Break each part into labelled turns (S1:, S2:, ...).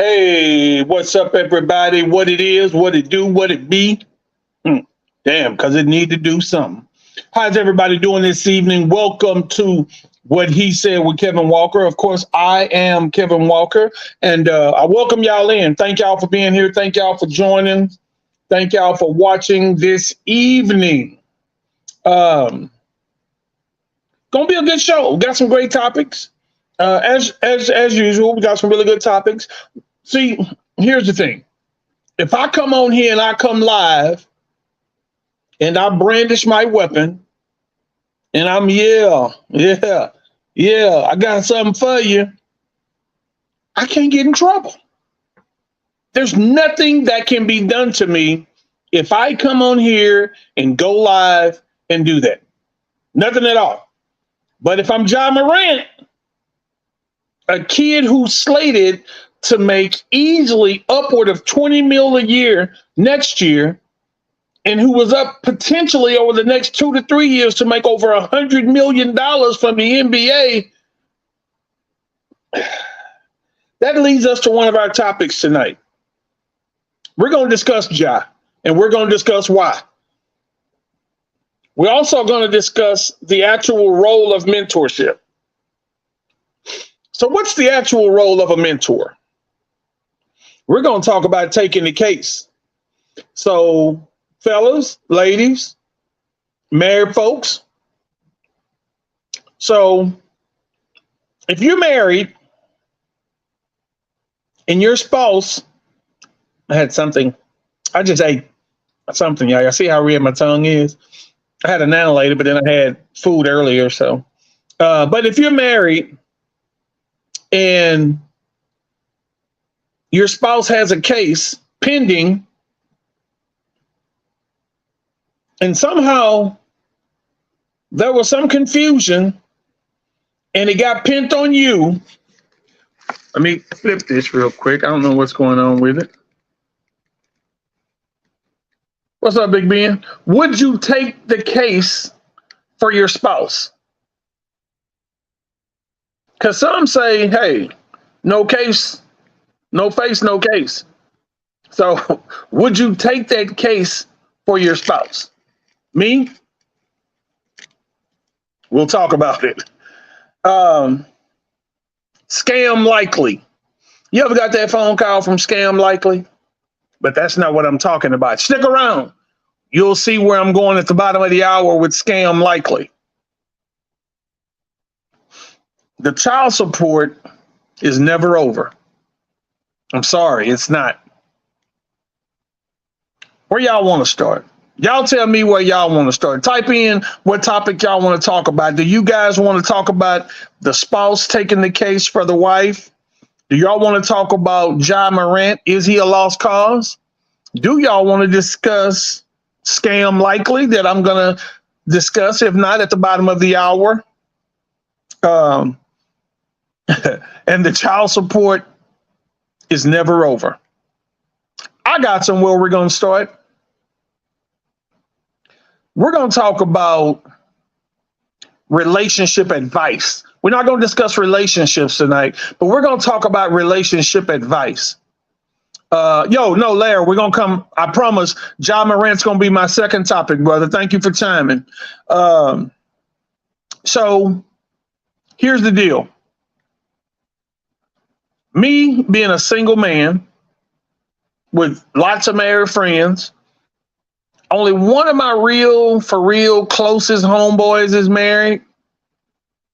S1: Hey, what's up, everybody? What it is, what it do, what it be? Damn, because it need to do something. How's everybody doing this evening? Welcome to What He Said with Kevin Walker. Of course, I am Kevin Walker, and I welcome y'all in. Thank y'all for being here. Thank y'all for joining. Thank y'all for watching this evening. Gonna be a good show. We got some great topics. As usual, we got some really good topics. See, here's the thing. If I come on here and I come live and I brandish my weapon and I'm I got something for you, I can't get in trouble. There's nothing that can be done to me if I come on here and go live and do that. Nothing at all. But if I'm John Morant, a kid who's slated to make easily upward of 20 mil a year next year, and who was up potentially over the next 2 to 3 years to make over $100 million from the NBA. That leads us to one of our topics tonight. We're going to discuss Ja, and we're going to discuss why. We're also going to discuss the actual role of mentorship. So what's the actual role of a mentor? We're going to talk about taking the case. So, fellas, ladies, married folks. So, if you're married and your spouse, I just ate something, y'all. I see how red my tongue is. I had an annihilator, but then I had food earlier. So, but if you're married and your spouse has a case pending, and somehow there was some confusion and it got pinned on you. Let me flip this real quick. I don't know what's going on with it. What's up, Big Ben? Would you take the case for your spouse? Because some say, hey, no case, no face, no case. So would you take that case for your spouse? Me? We'll talk about it. Scam likely. You ever got that phone call from Scam likely? But that's not what I'm talking about. Stick around. You'll see where I'm going at the bottom of the hour with Scam likely. The child support is never over. I'm sorry, it's not. Where y'all want to start? Y'all tell me where y'all want to start. Type in what topic y'all want to talk about. Do you guys want to talk about the spouse taking the case for the wife? Do y'all want to talk about Ja Morant? Is he a lost cause? Do y'all want to discuss Scam likely that I'm going to discuss, if not at the bottom of the hour? And the child support is never over. I got somewhere we're going to start. We're going to talk about relationship advice. We're not going to discuss relationships tonight, but we're going to talk about relationship advice. Larry, we're going to come. I promise Ja Morant's going to be my second topic, brother. Thank you for chiming. So here's the deal. Me being a single man with lots of married friends, only one of my for real closest homeboys is married.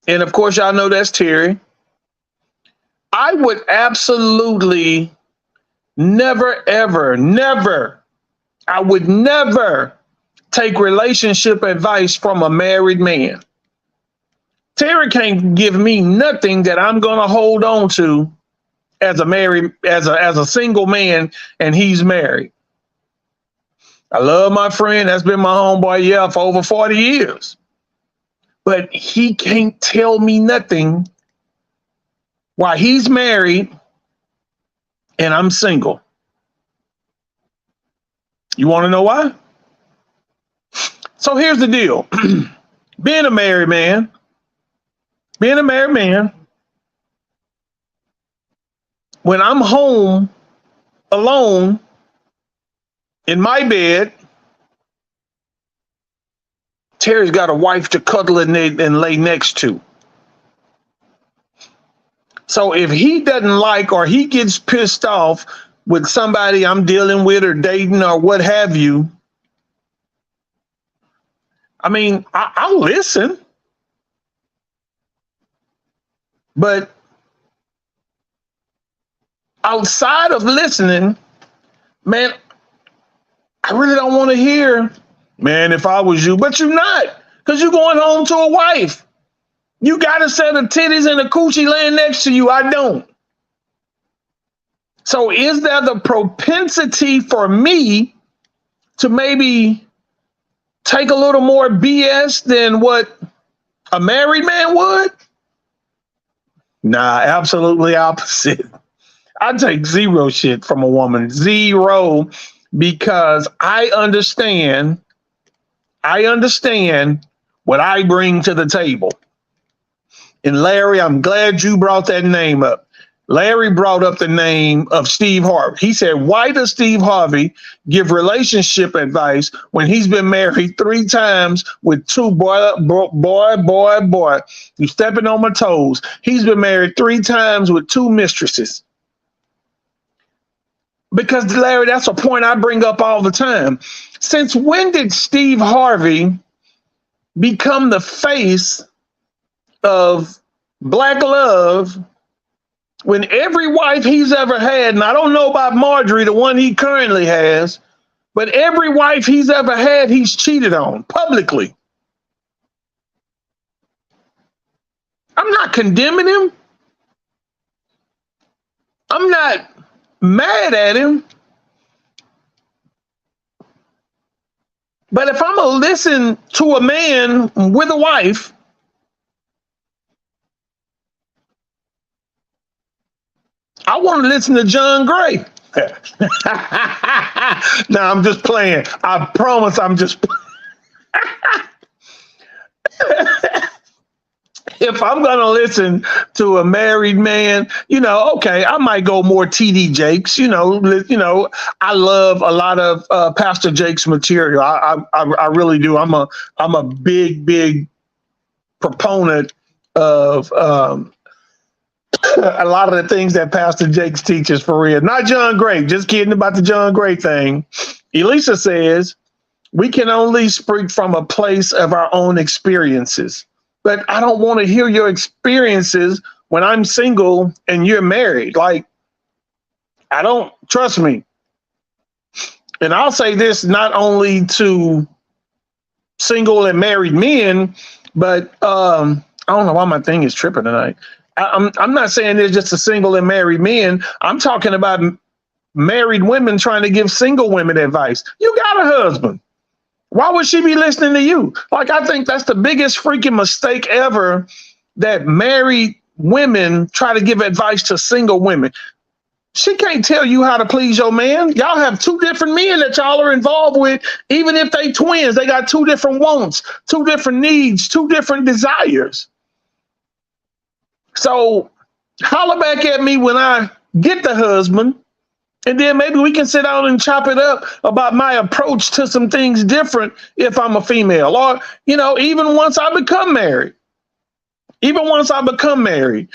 S1: And of course, y'all know that's Terry. I would absolutely never take relationship advice from a married man. Terry can't give me nothing that I'm going to hold on to as a single man, and he's married. I love my friend. That's been my homeboy, for over 40 years. But he can't tell me nothing while he's married and I'm single. You want to know why? So here's the deal. Being a married man, when I'm home alone in my bed, Terry's got a wife to cuddle and lay next to. So if he doesn't like, or he gets pissed off with somebody I'm dealing with or dating or what have you, I mean, I'll listen, but outside of listening, man, I really don't want to hear, man, if I was you, but you're not, because you're going home to a wife. You got a set of titties and a coochie laying next to you. I don't. So is there the propensity for me to maybe take a little more BS than what a married man would? Nah, absolutely opposite. I take zero shit from a woman, zero, because I understand what I bring to the table. And Larry, I'm glad you brought that name up. Larry brought up the name of Steve Harvey. He said, why does Steve Harvey give relationship advice when he's been married 3 times with 2 boy. You stepping on my toes. He's been married 3 times with 2 mistresses. Because Larry, that's a point I bring up all the time. Since when did Steve Harvey become the face of Black love, when every wife he's ever had, and I don't know about Marjorie, the one he currently has, but every wife he's ever had, he's cheated on publicly? I'm not condemning him. I'm not mad at him. But if I'm going to listen to a man with a wife, I want to listen to John Gray. No, I'm just playing. I promise I'm just if I'm going to listen to a married man, okay, I might go more TD Jakes. I love a lot of Pastor Jakes material. I really do. I'm a big proponent of a lot of the things that Pastor Jakes teaches, for real. Not John Gray, just kidding about the John Gray thing. Elisa says, we can only speak from a place of our own experiences. But I don't want to hear your experiences when I'm single and you're married. Like, I don't, trust me. And I'll say this not only to single and married men, but I don't know why my thing is tripping tonight. I'm not saying there's just a single and married men. I'm talking about married women trying to give single women advice. You got a husband. Why would she be listening to you? Like, I think that's the biggest freaking mistake ever, that married women try to give advice to single women. She can't tell you how to please your man. Y'all have 2 different men that y'all are involved with. Even if they twins, they got 2 different wants, 2 different needs, 2 different desires. So holler back at me when I get the husband, and then maybe we can sit down and chop it up about my approach to some things different if I'm a female, or, even once I become married. Maybe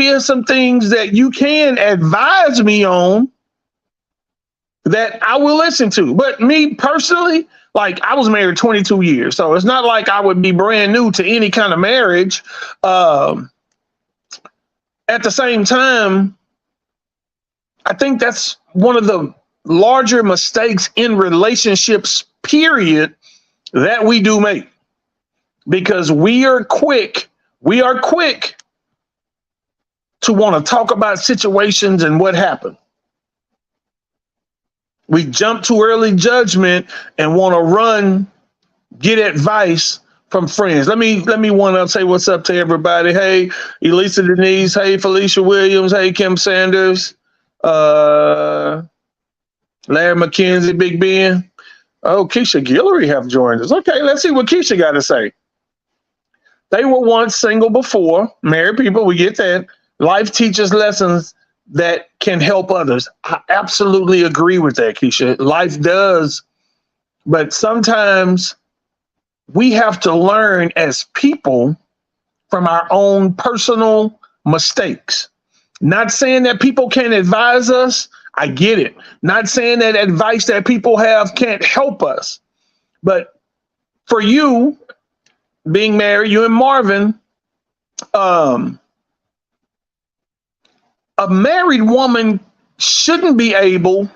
S1: there's some things that you can advise me on that I will listen to. But me personally, like, I was married 22 years, so it's not like I would be brand new to any kind of marriage. At the same time, I think that's one of the larger mistakes in relationships, period, that we do make, because we are quick to want to talk about situations and what happened. We jump to early judgment and want to get advice from friends. Let me one up, say what's up to everybody. Hey, Elisa Denise. Hey, Felicia Williams. Hey, Kim Sanders. Larry McKenzie, Big Ben. Oh, Keisha Guillory have joined us. Okay, let's see what Keisha got to say. They were once single before. Married people, we get that. Life teaches lessons that can help others. I absolutely agree with that, Keisha. Life does, but sometimes we have to learn as people from our own personal mistakes. Not saying that people can't advise us. I get it. Not saying that advice that people have can't help us. But for you, being married, you and Marvin, a married woman shouldn't be able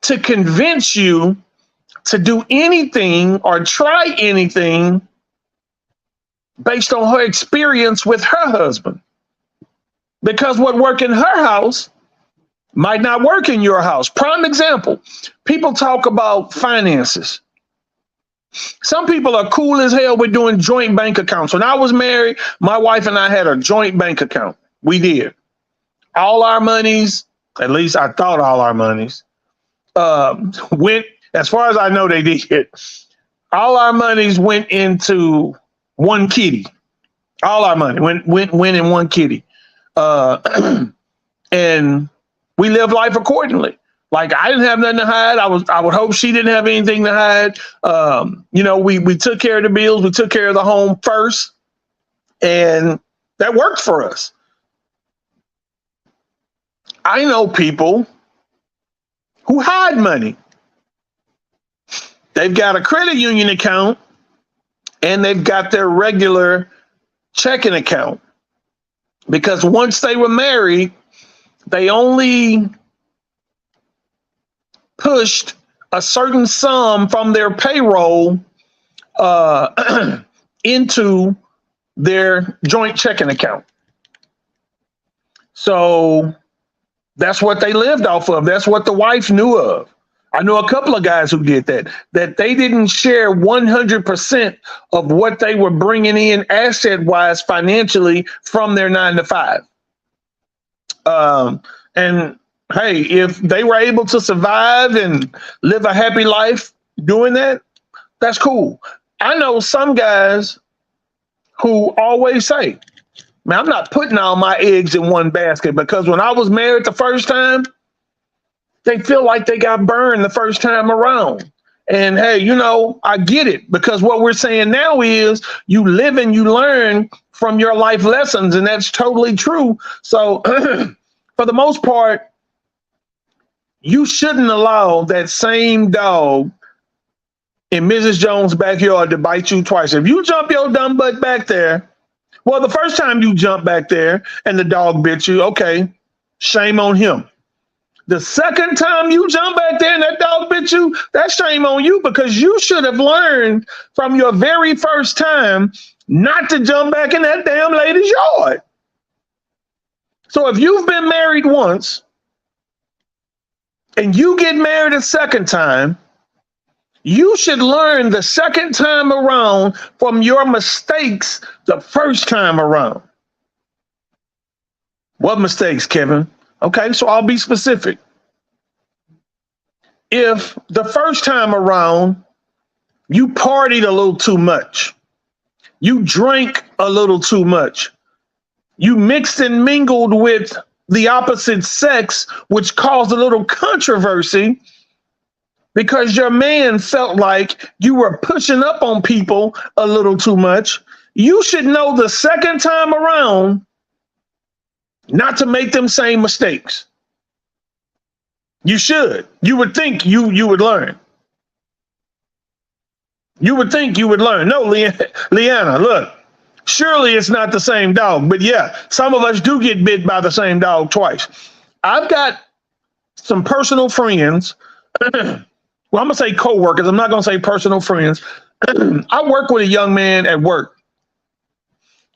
S1: to convince you to do anything or try anything based on her experience with her husband. Because what worked in her house might not work in your house. Prime example, people talk about finances. Some people are cool as hell with doing joint bank accounts. When I was married, my wife and I had a joint bank account. We did. All our monies, at least I thought all our monies, went, as far as I know they did, all our monies went into one kitty. All our money went in one kitty. And we lived life accordingly. Like, I didn't have nothing to hide. I would hope she didn't have anything to hide. We took care of the bills. We took care of the home first, and that worked for us. I know people who hide money. They've got a credit union account and they've got their regular checking account, because once they were married, they only pushed a certain sum from their payroll into their joint checking account. So that's what they lived off of. That's what the wife knew of. I know a couple of guys who did that they didn't share 100% of what they were bringing in asset-wise financially from their 9 to 5. And hey, if they were able to survive and live a happy life doing that, that's cool. I know some guys who always say, man, I'm not putting all my eggs in one basket, because when I was married the first time, they feel like they got burned the first time around. And hey, I get it, because what we're saying now is you live and you learn from your life lessons, and that's totally true. So for the most part, you shouldn't allow that same dog in Mrs. Jones' backyard to bite you twice. If you jump your dumb butt back there, well, the first time you jump back there and the dog bit you, okay, shame on him. The second time you jump back there and that dog bit you, that's shame on you, because you should have learned from your very first time not to jump back in that damn lady's yard. So if you've been married once and you get married a second time, you should learn the second time around from your mistakes the first time around. What mistakes, Kevin? Okay, so I'll be specific. If the first time around you partied a little too much, you drank a little too much, you mixed and mingled with the opposite sex, which caused a little controversy because your man felt like you were pushing up on people a little too much, you should know the second time around not to make them same mistakes. You should. You would think you would learn. You would think you would learn. No, Leanna, look, surely it's not the same dog. But yeah, some of us do get bit by the same dog twice. I've got some personal friends. Well, I'm going to say coworkers. I'm not going to say personal friends. I work with a young man at work.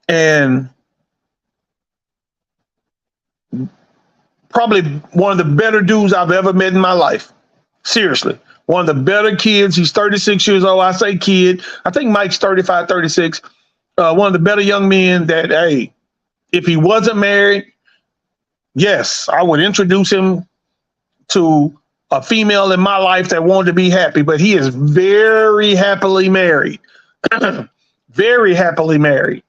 S1: And probably one of the better dudes I've ever met in my life. Seriously. One of the better kids. He's 36 years old. I say kid. I think Mike's 35, 36. One of the better young men that, hey, if he wasn't married, yes, I would introduce him to a female in my life that wanted to be happy, but he is very happily married. Very happily married.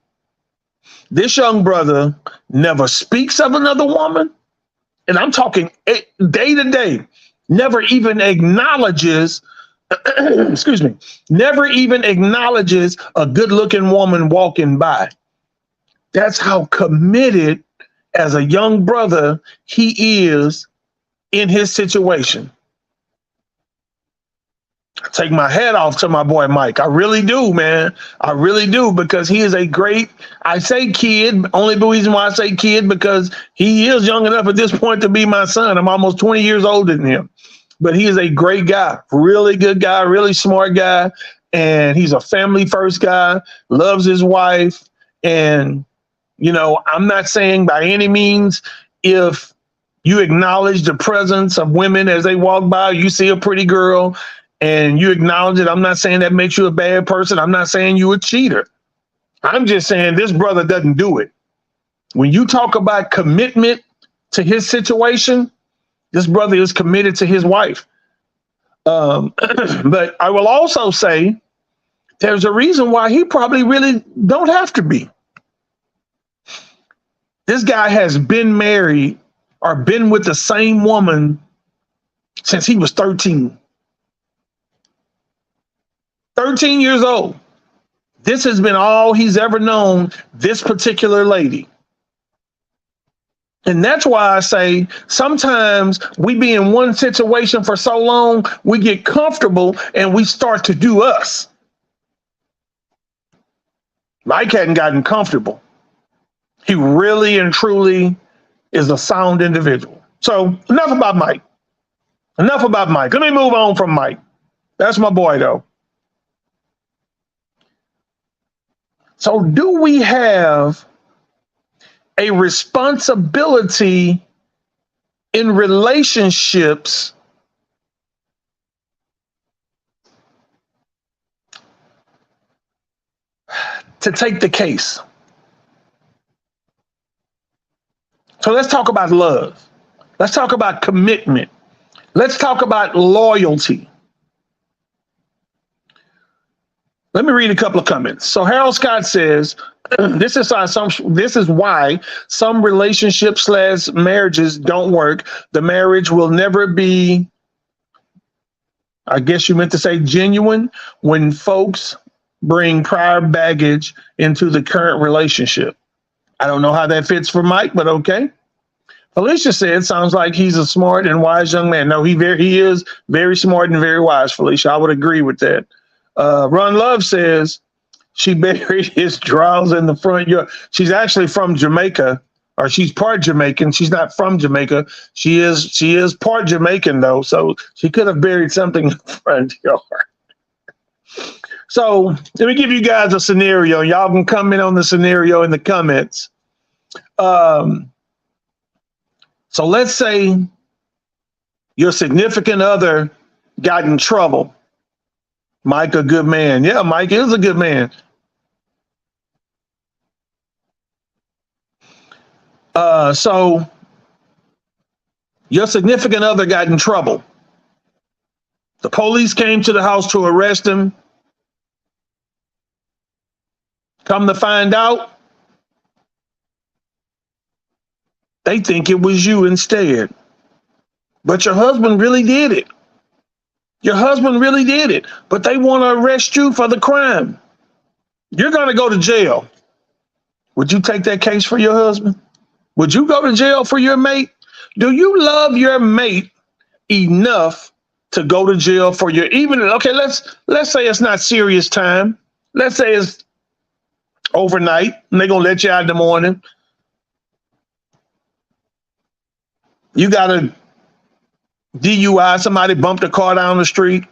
S1: This young brother never speaks of another woman. and I'm talking day to day, never even acknowledges, excuse me, never even acknowledges a good looking woman walking by. That's how committed as a young brother he is in his situation. I take my hat off to my boy Mike. I really do, man. I really do, because he is a great, I say kid, only the reason why I say kid, because he is young enough at this point to be my son. I'm almost 20 years older than him. But he is a great guy, really good guy, really smart guy. And he's a family first guy, loves his wife. And, you know, I'm not saying by any means, if you acknowledge the presence of women as they walk by, you see a pretty girl and you acknowledge it, I'm not saying that makes you a bad person. I'm not saying you a cheater. I'm just saying this brother doesn't do it. When you talk about commitment to his situation, this brother is committed to his wife. But I will also say there's a reason why he probably really don't have to be. This guy has been married or been with the same woman since he was 13. 13 years old. This has been all he's ever known, this particular lady. And that's why I say sometimes we be in one situation for so long, we get comfortable and we start to do us. Mike hadn't gotten comfortable. He really and truly is a sound individual. So enough about Mike. Enough about Mike. Let me move on from Mike. That's my boy, though. So do we have a responsibility in relationships to take the case? So let's talk about love. Let's talk about commitment. Let's talk about loyalty. Let me read a couple of comments. So Harold Scott says, this is why some relationships / marriages don't work. The marriage will never be, I guess you meant to say genuine, when folks bring prior baggage into the current relationship. I don't know how that fits for Mike, but okay. Felicia said, sounds like he's a smart and wise young man. No, he is very smart and very wise, Felicia. I would agree with that. Ron Love says she buried his drawers in the front yard. She's actually from Jamaica, or she's part Jamaican. She's not from Jamaica. She is part Jamaican though, so she could have buried something in the front yard. So let me give you guys a scenario. Y'all can comment on the scenario in the comments. So let's say your significant other got in trouble. Mike, a good man. Yeah, Mike is a good man. So your significant other got in trouble. The police came to the house to arrest him. Come to find out, they think it was you instead. But your husband really did it. Your husband really did it, but they want to arrest you for the crime. You're going to go to jail. Would you take that case for your husband? Would you go to jail for your mate? Do you love your mate enough to go to jail for your, even, okay, let's say it's not serious time. Let's say it's overnight and they're going to let you out in the morning. You got a DUI, somebody bumped a car down the street.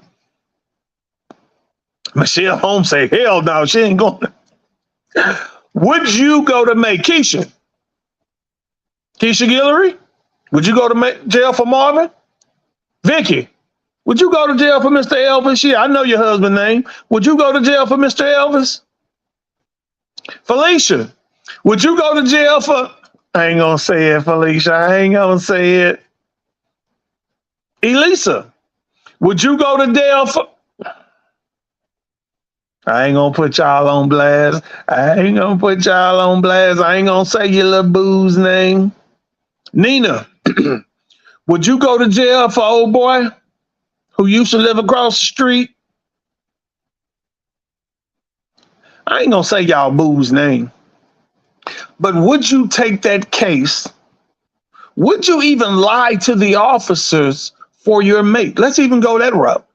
S1: Michelle Holmes say, hell no, she ain't going. Would you go to Keisha Guillory? Would you go to jail for Marvin? Vicky, would you go to jail for Mr. Elvis? Yeah, I know your husband's name. Would you go to jail for Mr. Elvis? Felicia, would you go to jail for, I ain't gonna say it, Felicia, I ain't gonna say it. Elisa, would you go to jail for, I ain't gonna put y'all on blast. I ain't gonna say your little boo's name. Nina, Would you go to jail for old boy who used to live across the street? I ain't gonna say y'all boo's name, but would you take that case? Would you even lie to the officers for your mate? Let's even go that route.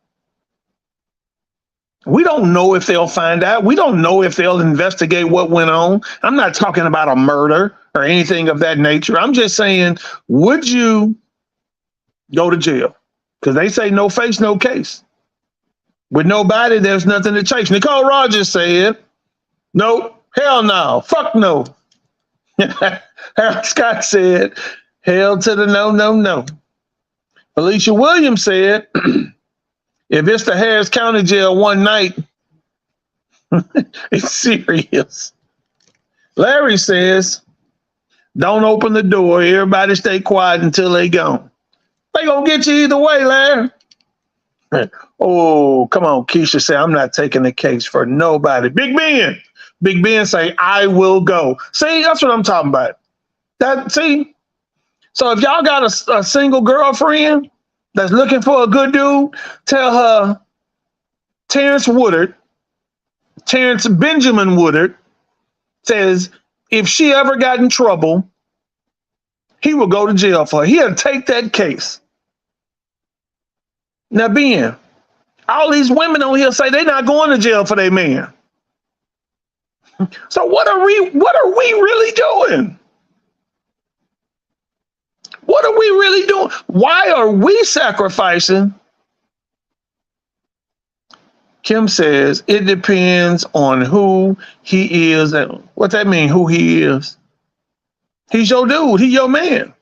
S1: We don't know if they'll find out. We don't know if they'll investigate what went on. I'm not talking about a murder or anything of that nature. I'm just saying, would you go to jail? Because they say no face, no case. With nobody, there's nothing to chase. Nicole Rogers said, no, hell no, fuck no. Harold Scott said, hell to the no, no, no. Felicia Williams said, if it's the Harris County Jail one night, it's serious. Larry says, don't open the door. Everybody stay quiet until they gone. They gonna get you either way, Larry. Oh, come on. Keisha say, I'm not taking the case for nobody. Big Ben say, I will go. See, that's what I'm talking about. See? So if y'all got a single girlfriend that's looking for a good dude, tell her Terrence Benjamin Woodard says if she ever got in trouble, he will go to jail for her. He'll take that case. Now, Ben, all these women on here say they're not going to jail for their man. So what are we really doing? What are we really doing? Why are we sacrificing? Kim says it depends on who he is. And what that mean, who he is? He's your dude. He's your man.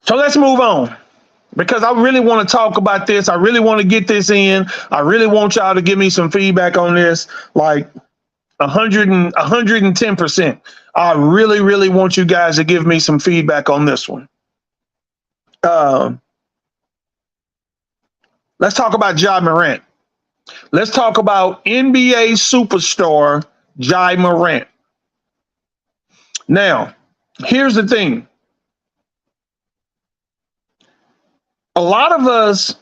S1: So let's move on, because I really want to talk about this. I really want to get this in. I really want y'all to give me some feedback on this, like 110%. I really, really want you guys to give me some feedback on this one. Let's talk about Ja Morant. Let's talk about NBA superstar Ja Morant. Now, here's the thing. A lot of us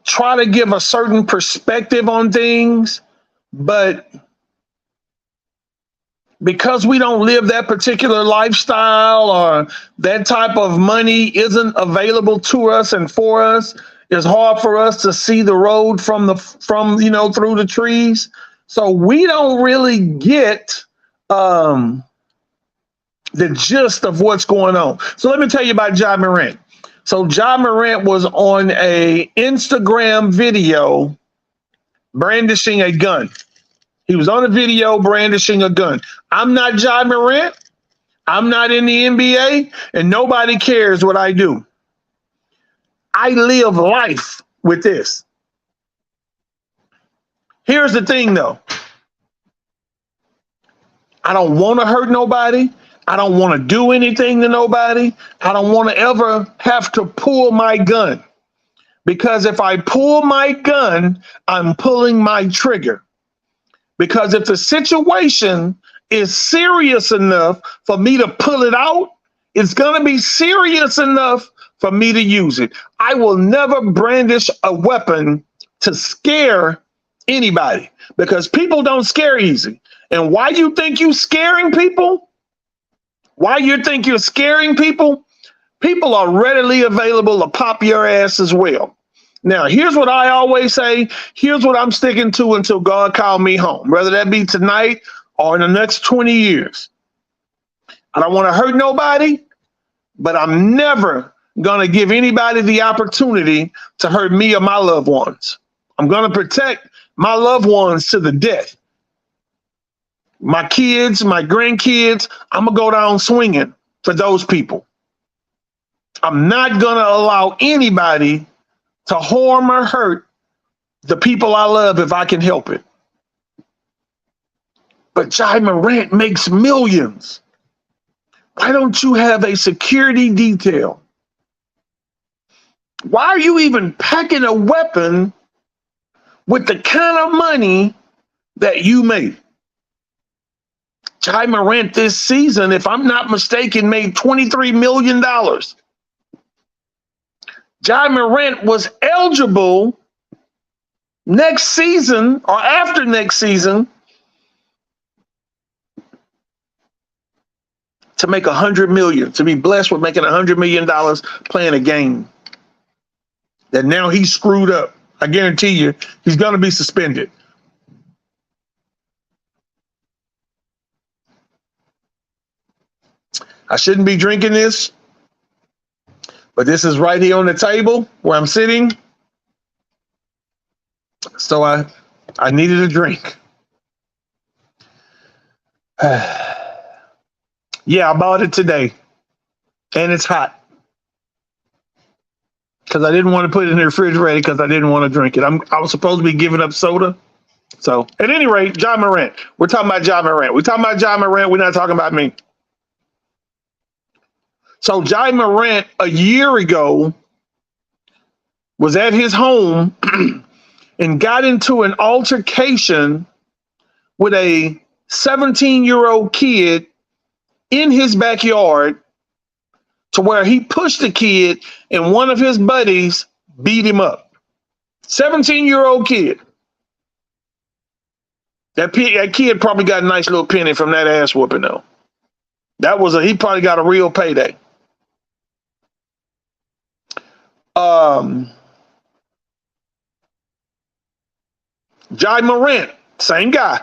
S1: try to give a certain perspective on things, but because we don't live that particular lifestyle or that type of money isn't available to us and for us, it's hard for us to see the road from through the trees. So we don't really get the gist of what's going on. So let me tell you about Ja Morant. So Ja Morant was on a Instagram video brandishing a gun. He was on a video brandishing a gun. I'm not Ja Morant. I'm not in the NBA, and nobody cares what I do. I live life with this. Here's the thing, though. I don't want to hurt nobody. I don't want to do anything to nobody. I don't want to ever have to pull my gun, because if I pull my gun, I'm pulling my trigger. Because if the situation is serious enough for me to pull it out, it's going to be serious enough for me to use it. I will never brandish a weapon to scare anybody, because people don't scare easy. And why you think you scaring people? Why you think you're scaring people? People are readily available to pop your ass as well. Now, here's what I always say. Here's what I'm sticking to until God call me home, whether that be tonight or in the next 20 years. I don't want to hurt nobody, but I'm never going to give anybody the opportunity to hurt me or my loved ones. I'm going to protect my loved ones to the death. My kids, my grandkids, I'm going to go down swinging for those people. I'm not going to allow anybody to harm or hurt the people I love if I can help it. But Ja Morant makes millions. Why don't you have a security detail? Why are you even packing a weapon with the kind of money that you make? Ja Morant this season, if I'm not mistaken, made $23 million. Ja Morant was eligible next season or after next season to make $100 million, to be blessed with making $100 million playing a game that now he's screwed up. I guarantee you he's going to be suspended. I shouldn't be drinking this, but this is right here on the table where I'm sitting. So I needed a drink. Yeah, I bought it today, and it's hot because I didn't want to put it in the refrigerator because I didn't want to drink it. I was supposed to be giving up soda. So at any rate, Ja Morant. We're talking about Ja Morant. We're talking about Ja Morant. We're not talking about me. So Ja Morant a year ago was at his home and got into an altercation with a 17-year-old kid in his backyard to where he pushed the kid and one of his buddies beat him up. 17-year-old kid. That kid probably got a nice little penny from that ass whooping though. He probably got a real payday. Ja Morant, same guy,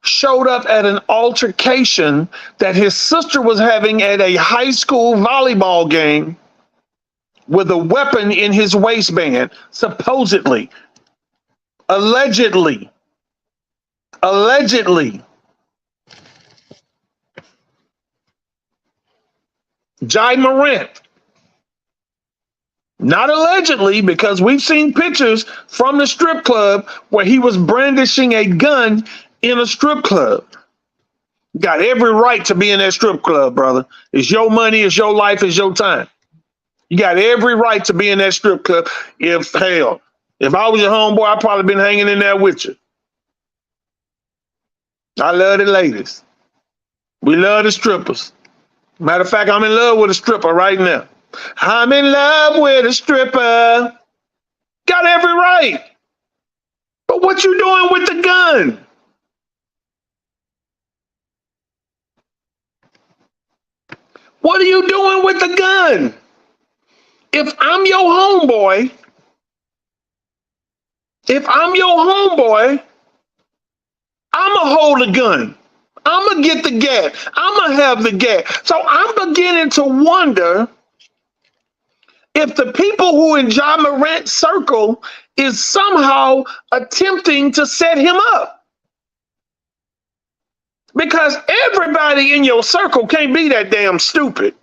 S1: showed up at an altercation that his sister was having at a high school volleyball game with a weapon in his waistband, supposedly, allegedly. Ja Morant. Not allegedly, because we've seen pictures from the strip club where he was brandishing a gun in a strip club. You got every right to be in that strip club, brother. It's your money, it's your life, it's your time. You got every right to be in that strip club. If I was your homeboy, I'd probably been hanging in there with you. I love the ladies. We love the strippers. Matter of fact, I'm in love with a stripper right now. I'm in love with a stripper. Got every right. But what you doing with the gun? What are you doing with the gun? If I'm your homeboy, I'ma hold the gun. I'ma get the gas. I'ma have the gas. So I'm beginning to wonder if the people who in Ja Morant's circle is somehow attempting to set him up. Because everybody in your circle can't be that damn stupid,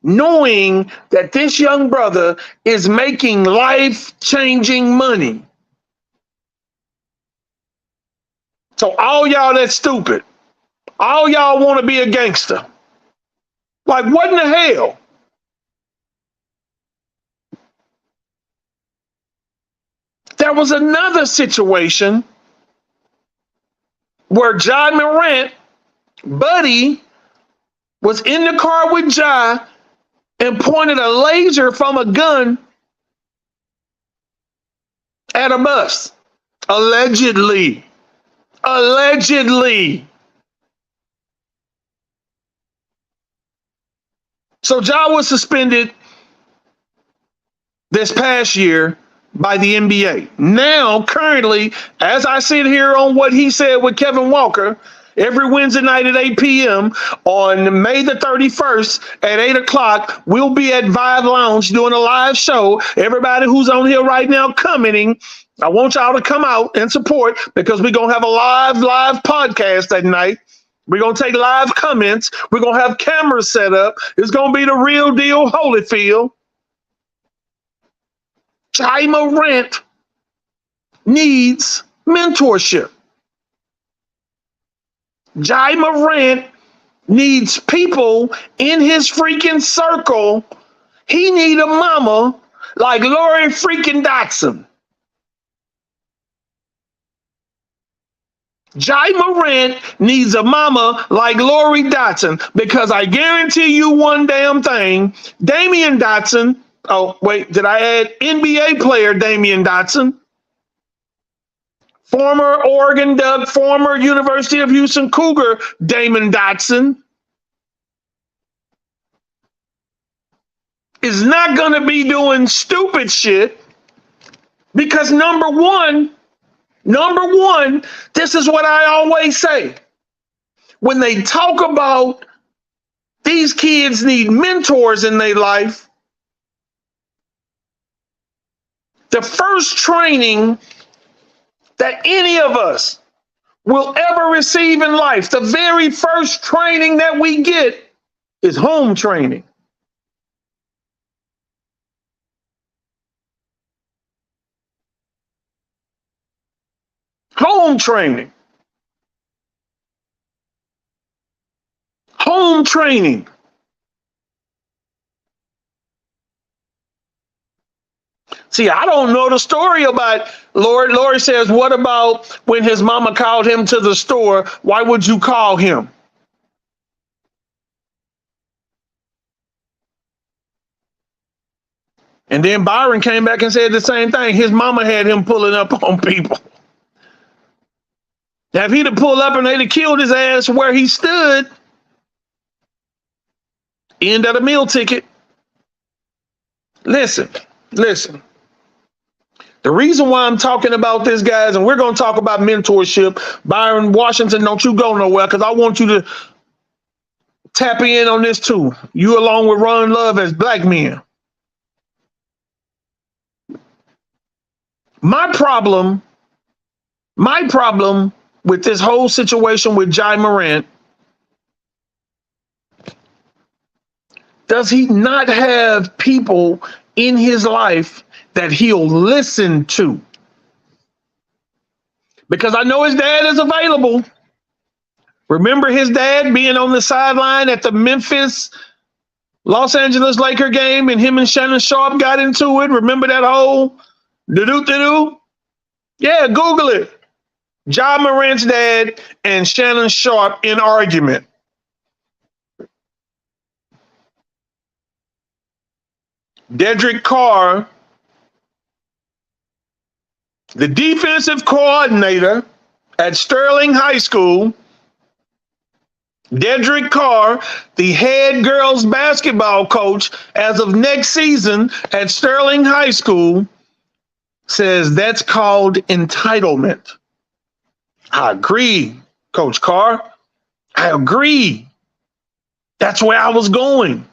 S1: knowing that this young brother is making life-changing money. So all y'all that's stupid, all y'all want to be a gangster. Like, what in the hell? There was another situation where Ja Morant, buddy, was in the car with Ja and pointed a laser from a gun at a bus. Allegedly. So Ja was suspended this past year by the NBA. Now, currently, as I sit here on what he said with Kevin Walker, every Wednesday night at 8 p.m. on May the 31st at 8 o'clock, we'll be at Vibe Lounge doing a live show. Everybody who's on here right now commenting, I want y'all to come out and support because we're going to have a live podcast that night. We're going to take live comments. We're going to have cameras set up. It's going to be the real deal Holyfield. Ja Morant needs mentorship. Ja Morant needs people in his freaking circle. He need a mama like Lori freaking Dotson. Jai Morant needs a mama like Lori Dotson, because I guarantee you one damn thing. Damian Dotson, oh, wait, did I add NBA player Damian Dotson? Former Oregon Duck, former University of Houston Cougar Damon Dotson is not going to be doing stupid shit because number one, this is what I always say. When they talk about these kids need mentors in their life, the first training that any of us will ever receive in life, the very first training that we get is home training. Home training. Home training. See, I don't know the story about Lori. Lori says, what about when his mama called him to the store? Why would you call him? And then Byron came back and said the same thing. His mama had him pulling up on people. Now, if he'd have pulled up and they'd have killed his ass where he stood, end of the meal ticket. Listen. The reason why I'm talking about this, guys, and we're going to talk about mentorship. Byron Washington, don't you go nowhere, because I want you to tap in on this too. You along with Ron Love as black men. My problem with this whole situation with Jai Morant, does he not have people in his life that he'll listen to? Because I know his dad is available. Remember his dad being on the sideline at the Memphis Los Angeles Laker game, and him and Shannon Sharp got into it. Remember that whole do-do-do-do? Yeah, Google it. Ja Morant's dad and Shannon Sharp in argument. Dedrick Carr, the defensive coordinator at Sterling High School, Dedrick Carr, the head girls basketball coach as of next season at Sterling High School, says that's called entitlement. I agree, Coach Carr. I agree. That's where I was going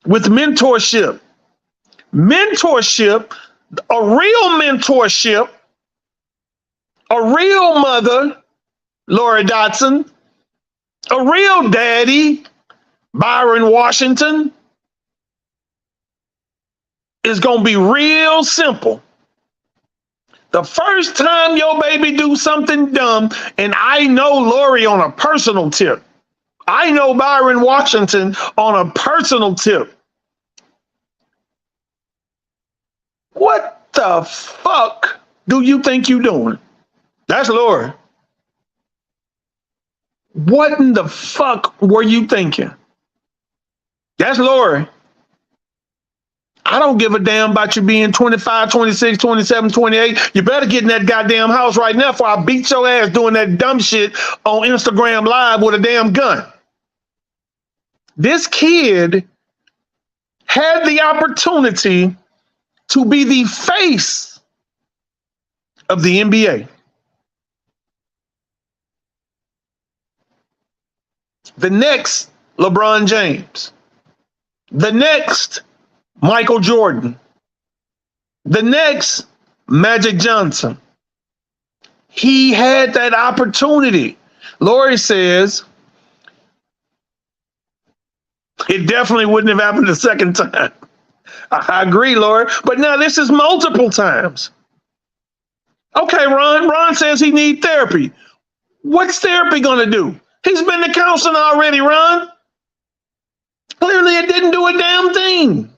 S1: with mentorship. Mentorship, a real mentorship, a real mother, Lori Dotson, a real daddy, Byron Washington, is going to be real simple. The first time your baby do something dumb, and I know Lori on a personal tip, I know Byron Washington on a personal tip. What the fuck do you think you're doing? That's Lori. What in the fuck were you thinking? That's Lori. I don't give a damn about you being 25, 26, 27, 28. You better get in that goddamn house right now before I beat your ass doing that dumb shit on Instagram Live with a damn gun. This kid had the opportunity to be the face of the NBA. The next LeBron James. The next Michael Jordan. The next Magic Johnson. He had that opportunity. Lori says it definitely wouldn't have happened the second time. I agree, Lori. But now this is multiple times. Okay, Ron. Ron says he needs therapy. What's therapy going to do? He's been to counseling already, Ron. Clearly it didn't do a damn thing.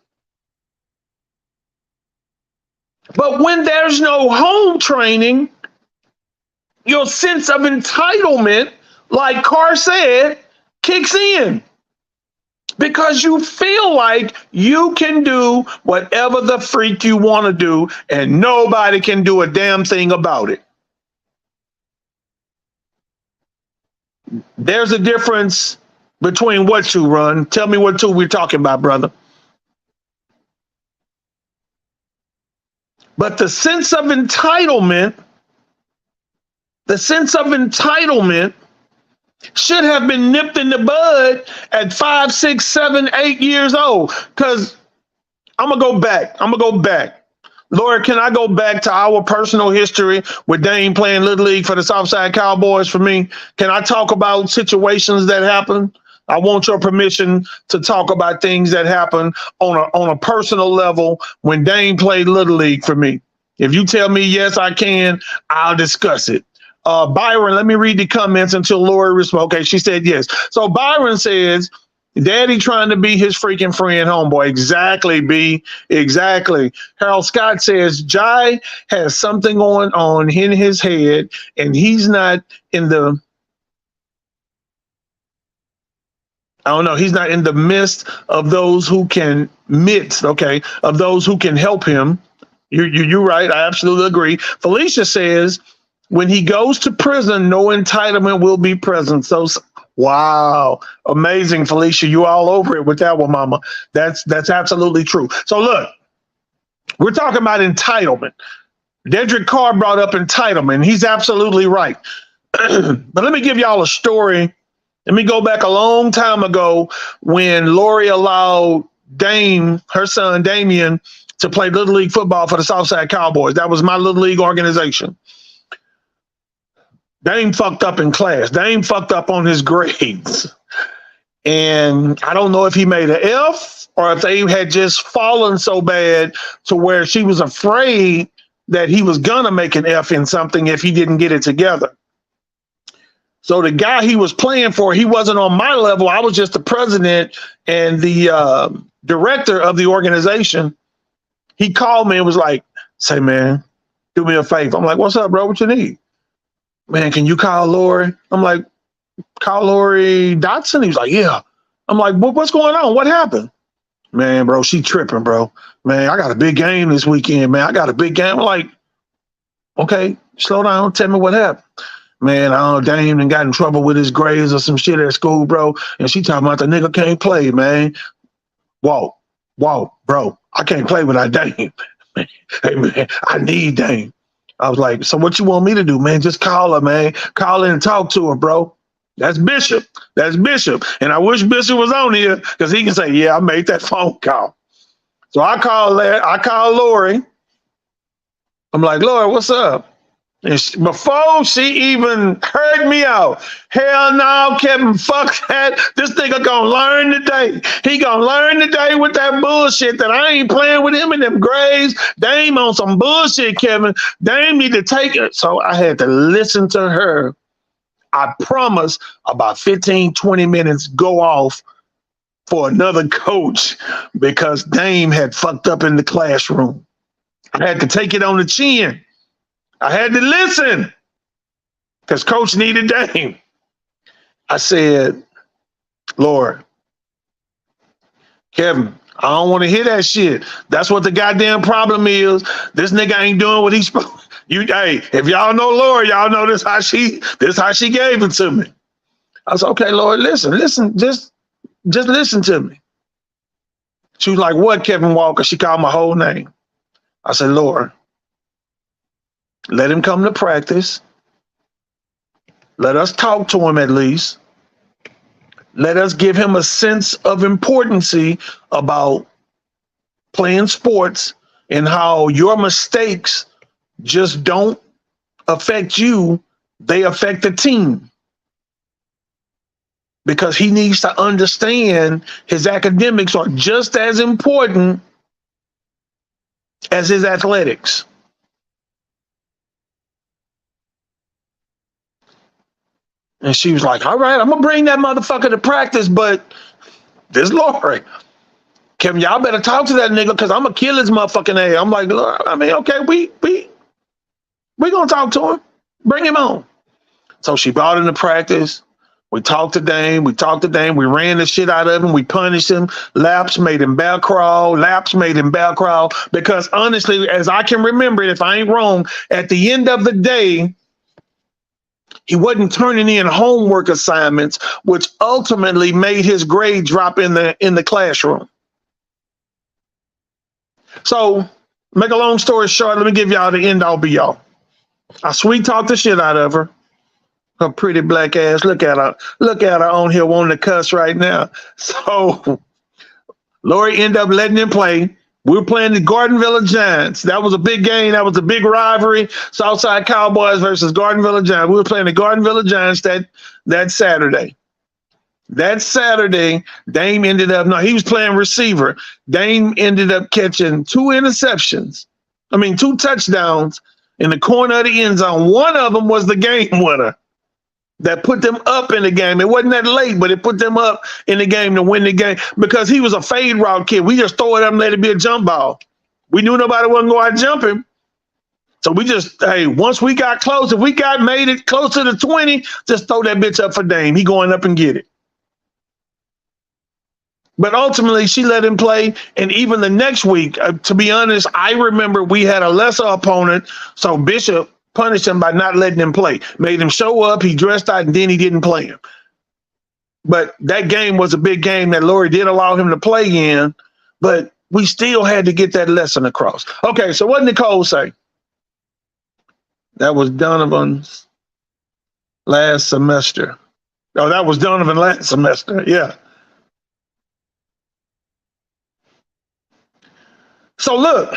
S1: But when there's no home training, your sense of entitlement, like Carr said, kicks in. Because you feel like you can do whatever the freak you want to do, and nobody can do a damn thing about it. There's a difference between what two, Run. Tell me what two we're talking about, brother. But the sense of entitlement should have been nipped in the bud at 5, 6, 7, 8 years old. Because I'm going to go back. Lord, can I go back to our personal history with Dame playing Little League for the Southside Cowboys for me? Can I talk about situations that happen? I want your permission to talk about things that happen on a personal level when Dame played Little League for me. If you tell me yes, I can, I'll discuss it. Byron, let me read the comments until Lori responds. Okay, she said yes. So Byron says, Daddy trying to be his freaking friend, homeboy. Exactly, B. Exactly. Harold Scott says, Jai has something going on in his head, and he's not in the, he's not in the midst of those who can of those who can help him. You're right. I absolutely agree. Felicia says, when he goes to prison, no entitlement will be present. So, wow. Amazing, Felicia. You all over it with that one, mama. That's absolutely true. So look, we're talking about entitlement. Dedrick Carr brought up entitlement. He's absolutely right. But let me give y'all a story. Let me go back a long time ago when Lori allowed Dame, her son Damien, to play Little League football for the Southside Cowboys. That was my Little League organization. Dame fucked up in class. Dame fucked up on his grades. And I don't know if he made an F or if they had just fallen so bad to where she was afraid that he was going to make an F in something if he didn't get it together. So the guy he was playing for, he wasn't on my level. I was just the president and the director of the organization. He called me and was like, say, man, do me a favor. I'm like, what's up, bro? What you need? Man, can you call Lori? I'm like, call Lori Dotson? He was like, yeah. I'm like, what's going on? What happened? Man, bro, she tripping, bro. Man, I got a big game this weekend, man. I got a big game. I'm like, okay, slow down. Tell me what happened. Man, I don't know, Dame got in trouble with his grades or some shit at school, bro. And she talking about the nigga can't play, man. Whoa, bro. I can't play without Dame. Hey, man, I need Dame. I was like, so what you want me to do, man? Just call her, man. Call her and talk to her, bro. That's Bishop. And I wish Bishop was on here because he can say, yeah, I made that phone call. So I called Lori. I'm like, Lori, what's up? And before she even heard me out, hell no, Kevin, fuck that. This nigga gonna learn today. He gonna learn today with that bullshit that I ain't playing with him in them grades. Dame on some bullshit, Kevin. Dame need to take it. So I had to listen to her. I promise about 15, 20 minutes go off for another coach because Dame had fucked up in the classroom. I had to take it on the chin. I had to listen because coach needed Dame. I said, Lord, Kevin, I don't want to hear that shit. That's what the goddamn problem is. This nigga ain't doing what he's supposed to. Hey, if y'all know Lord, y'all know this how she gave it to me. I said, okay, Lord, listen, just listen to me. She was like, what, Kevin Walker? She called my whole name. I said, Lord, let him come to practice. Let us talk to him at least. Let us give him a sense of importance about playing sports and how your mistakes just don't affect you. They affect the team. Because he needs to understand his academics are just as important as his athletics. And she was like, all right, I'm going to bring that motherfucker to practice, but this Lori, Kevin, y'all better talk to that nigga because I'm going to kill his motherfucking ass. I'm like, Lord, I mean, okay, we going to talk to him. Bring him on. So she brought him to practice. We talked to Dame. We ran the shit out of him. We punished him. Laps made him back crawl. Because honestly, as I can remember it, if I ain't wrong, at the end of the day, he wasn't turning in homework assignments, which ultimately made his grade drop in the classroom. So, make a long story short, let me give y'all the end all be all. I sweet talked the shit out of her. Her pretty black ass. Look at her on here wanting to cuss right now. So Lori ended up letting him play. We were playing the Gordonville Giants. That was a big game. That was a big rivalry. Southside Cowboys versus Gordonville Giants. We were playing the Gordonville Giants that Saturday. That Saturday, Dame ended up, no, he was playing receiver. Dame ended up catching two touchdowns in the corner of the end zone. One of them was the game winner that put them up in the game. It wasn't that late, but it put them up in the game to win the game because he was a fade route kid. We just throw it up and let it be a jump ball. We knew nobody wasn't going to jump him. So we just, once we got close, if we made it close to the 20, just throw that bitch up for Dame. He going up and get it. But ultimately, she let him play. And even the next week, to be honest, I remember we had a lesser opponent. So Bishop punished him by not letting him play. Made him show up, he dressed out, and then he didn't play him. But that game was a big game that Lori did allow him to play in, but we still had to get that lesson across. Okay, so what did Nicole say? That was Donovan's last semester. Oh, that was Donovan last semester, yeah. So look,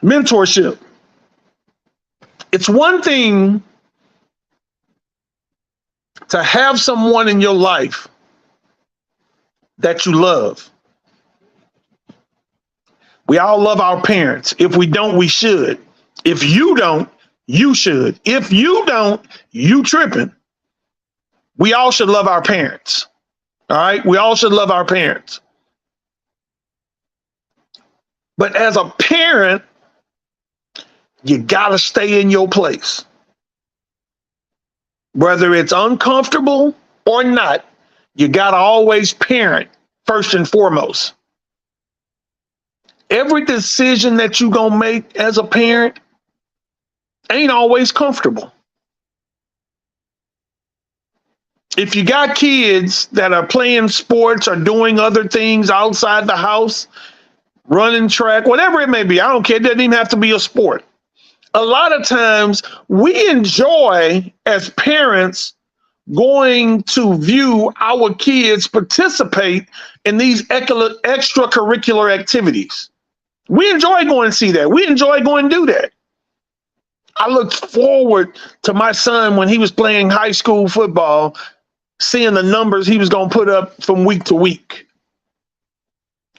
S1: mentorship. It's one thing to have someone in your life that you love. We all love our parents. If we don't, we should. If you don't, you should. If you don't, you tripping. We all should love our parents. All right? We all should love our parents. But as a parent, you gotta stay in your place. Whether it's uncomfortable or not, you gotta always parent first and foremost. Every decision that you gonna make as a parent ain't always comfortable. If you got kids that are playing sports or doing other things outside the house, running track, whatever it may be, I don't care, it doesn't even have to be a sport. A lot of times we enjoy as parents going to view our kids participate in these extracurricular activities. We enjoy going to see that. We enjoy going to do that. I looked forward to my son when he was playing high school football, seeing the numbers he was going to put up from week to week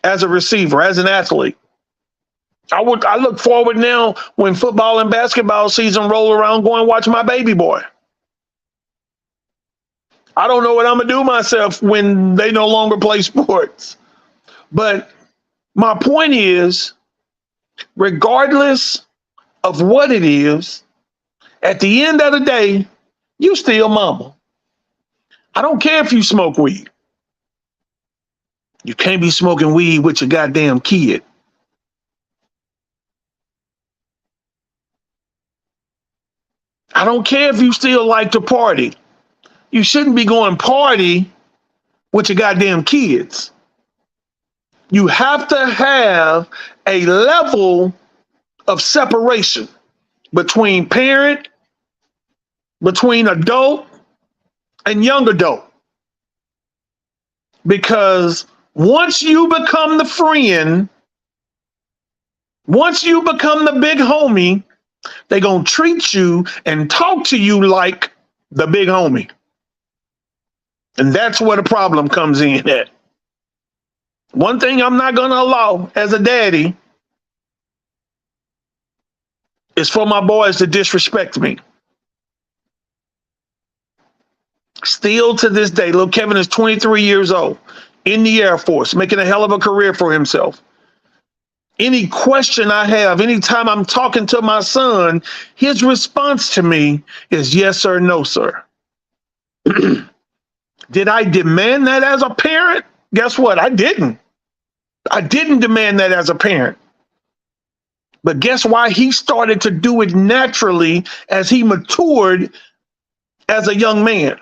S1: as a receiver, as an athlete. I look forward now when football and basketball season roll around, going and watch my baby boy. I don't know what I'm going to do myself when they no longer play sports. But my point is, regardless of what it is, at the end of the day, you still mama. I don't care if you smoke weed. You can't be smoking weed with your goddamn kid. I don't care if you still like to party. You shouldn't be going party with your goddamn kids. You have to have a level of separation between parent, between adult, and young adult. Because once you become the friend, once you become the big homie, they're going to treat you and talk to you like the big homie. And that's where the problem comes in at. One thing I'm not going to allow as a daddy is for my boys to disrespect me. Still to this day, little Kevin is 23 years old, in the Air Force, making a hell of a career for himself. Any question I have, anytime I'm talking to my son, his response to me is yes, sir, no, sir. Did I demand that as a parent? Guess what? I didn't. I didn't demand that as a parent. But guess why he started to do it naturally as he matured as a young man?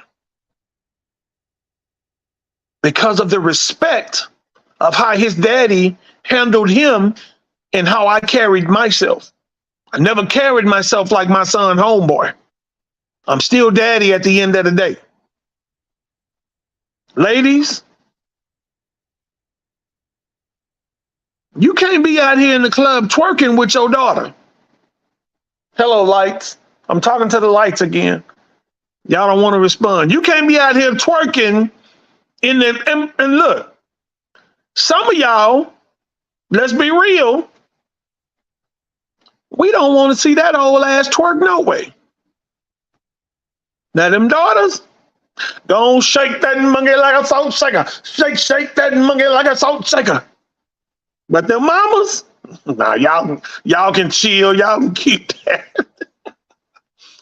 S1: Because of the respect of how his daddy handled him and how I carried myself. I never carried myself like my son homeboy. I'm still daddy at the end of the day. Ladies, you can't be out here in the club twerking with your daughter. Hello, lights. I'm talking to the lights again. Y'all don't want to respond. You can't be out here twerking in the, and look, some of y'all, let's be real, we don't want to see that old ass twerk no way. Now them daughters, don't shake that monkey like a salt shaker. Shake that monkey like a salt shaker. But the mamas, nah, y'all can chill. Y'all can keep that.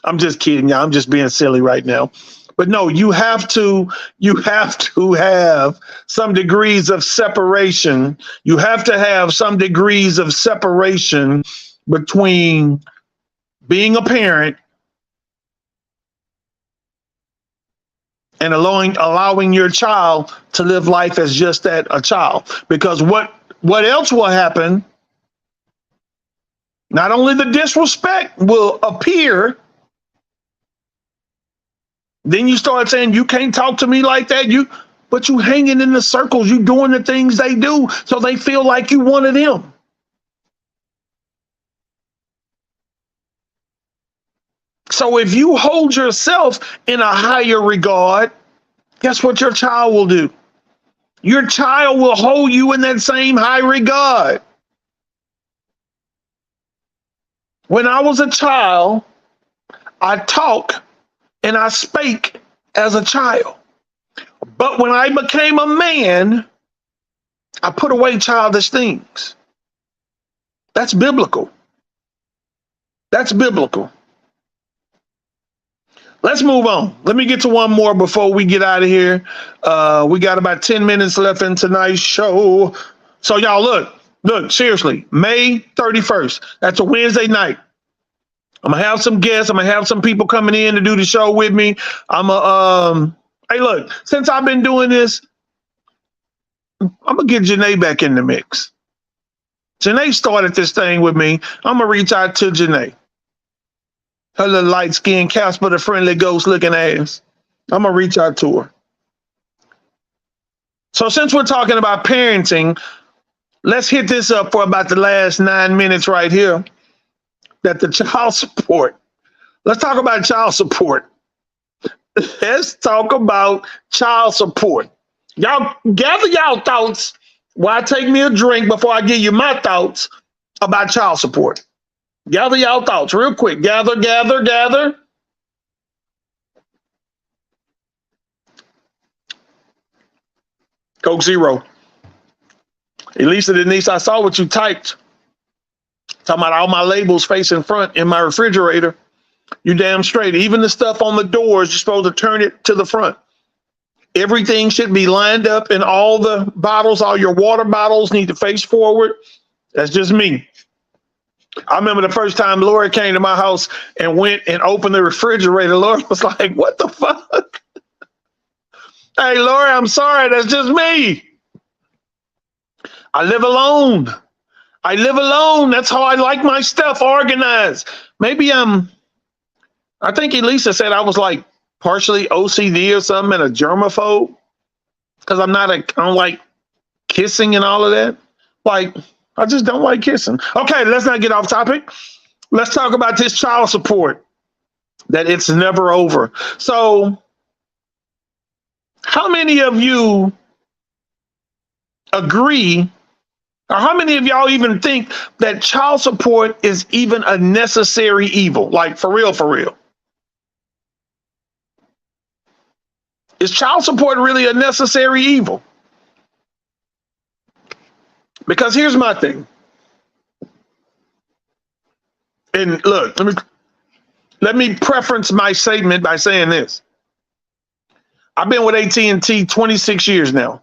S1: I'm just kidding, y'all. I'm just being silly right now. But no, you have to have some degrees of separation. You have to have some degrees of separation between being a parent and allowing your child to live life as just that, a child. Because what else will happen? Not only the disrespect will appear, then you start saying, you can't talk to me like that. But you hanging in the circles, you doing the things they do, so they feel like you one of them. So if you hold yourself in a higher regard, guess what your child will do? Your child will hold you in that same high regard. When I was a child, I talked and I spake as a child. But when I became a man, I put away childish things. That's biblical. That's biblical. Let's move on. Let me get to one more before we get out of here. We got about 10 minutes left in tonight's show. So y'all look, seriously, May 31st. That's a Wednesday night. I'm gonna have some guests. I'm gonna have some people coming in to do the show with me. Hey, look, since I've been doing this, I'm gonna get Janae back in the mix. Janae started this thing with me. I'm gonna reach out to Janae. Her little light skinned Casper the Friendly Ghost looking ass. I'm gonna reach out to her. So since we're talking about parenting, let's hit this up for about the last 9 minutes right here. That the child support. Let's talk about child support. Let's talk about child support. Y'all gather y'all thoughts while I take me a drink before I give you my thoughts about child support. Gather y'all thoughts real quick. Gather. Coke Zero. Elisa Denise, I saw what you typed. Talking about all my labels facing front in my refrigerator. You damn straight. Even the stuff on the doors, you're supposed to turn it to the front. Everything should be lined up, and all the bottles, all your water bottles need to face forward. That's just me. I remember the first time Laura came to my house and went and opened the refrigerator. Laura was like, what the fuck? Hey, Laura, I'm sorry. That's just me. I live alone. That's how I like my stuff organized. Maybe I think Elisa said I was like partially OCD or something and a germaphobe because I don't like kissing and all of that. Like, I just don't like kissing. Okay, let's not get off topic. Let's talk about this child support, that it's never over. So how many of you agree, or how many of y'all even think that child support is even a necessary evil? Like, for real, for real. Is child support really a necessary evil? Because here's my thing. And look, let me preference my statement by saying this. I've been with AT&T 26 years now.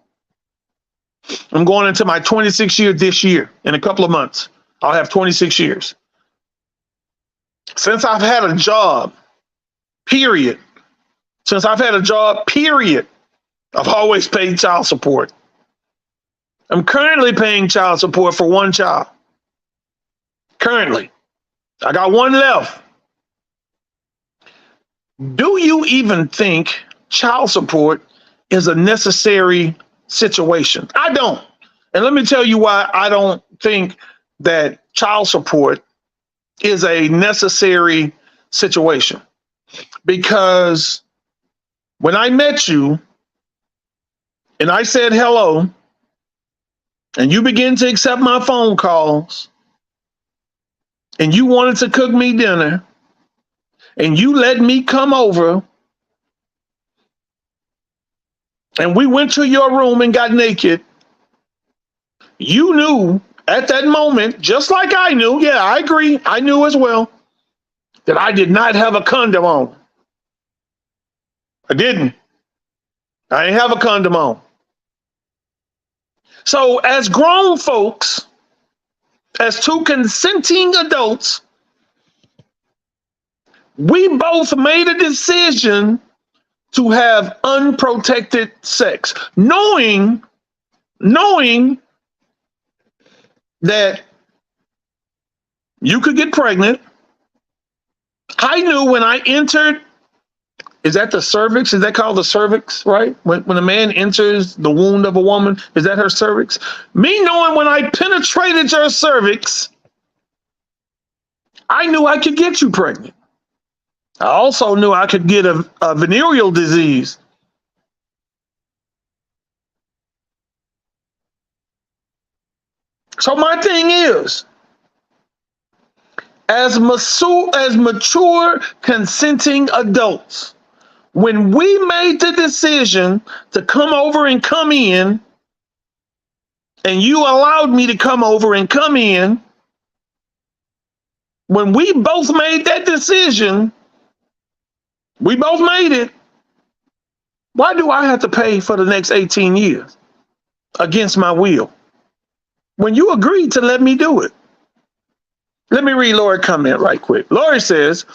S1: I'm going into my 26th year this year. In a couple of months, I'll have 26 years. Since I've had a job, period. Since I've had a job, period, I've always paid child support. I'm currently paying child support for one child. Currently. I got one left. Do you even think child support is a necessary situation? I don't. And let me tell you why I don't think that child support is a necessary situation. Because when I met you and I said hello, and you began to accept my phone calls, and you wanted to cook me dinner, and you let me come over, and we went to your room and got naked, you knew at that moment, just like I knew, yeah, I agree, I knew as well, that I did not have a condom on. I didn't. I didn't have a condom on. So as grown folks, as two consenting adults, we both made a decision to have unprotected sex, knowing that you could get pregnant. I knew when I entered, is that the cervix? Is that called the cervix, right? When a man enters the womb of a woman, is that her cervix? Me knowing when I penetrated your cervix, I knew I could get you pregnant. I also knew I could get a venereal disease. So my thing is, as mature consenting adults, when we made the decision to come over and come in, and you allowed me to come over and come in, when we both made that decision, we both made it. Why do I have to pay for the next 18 years against my will when you agreed to let me do it? Let me read Lori's comment right quick. Lori says,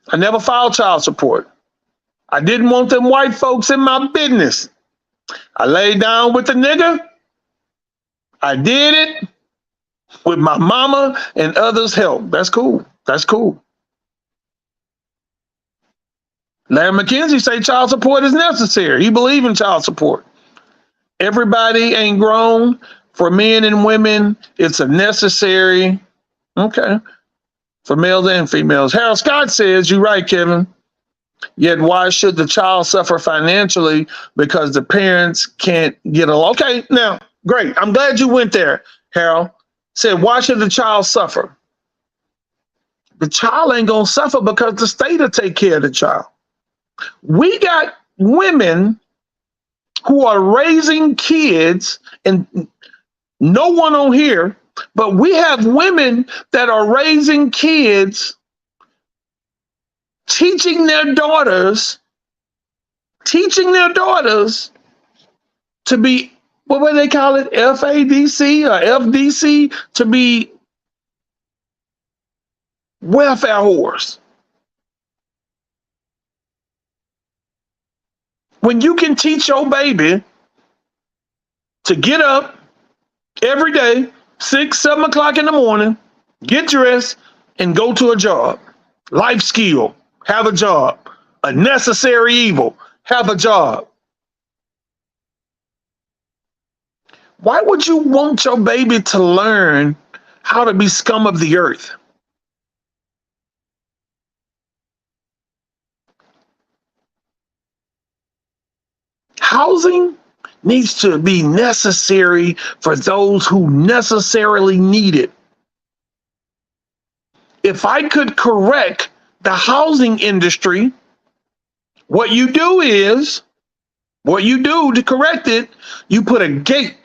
S1: I never filed child support. I didn't want them white folks in my business. I laid down with the nigga. I did it with my mama and others' help. That's cool. That's cool. Larry McKenzie say child support is necessary. He believe in child support. Everybody ain't grown. For men and women, it's a necessary. Okay. For males and females. Harold Scott says, you're right, Kevin. Yet why should the child suffer financially because the parents can't get along? Okay, now, great. I'm glad you went there, Harold. Said, why should the child suffer? The child ain't going to suffer because the state will take care of the child. We got women who are raising kids, and no one on here, but we have women that are raising kids, teaching their daughters to be, what would they call it? FADC or FDC, to be welfare whores. When you can teach your baby to get up every day, 6, 7 o'clock in the morning, get dressed, and go to a job. Life skill, have a job. A necessary evil, have a job. Why would you want your baby to learn how to be scum of the earth? Housing needs to be necessary for those who necessarily need it. If I could correct the housing industry, what you do to correct it, you put a gate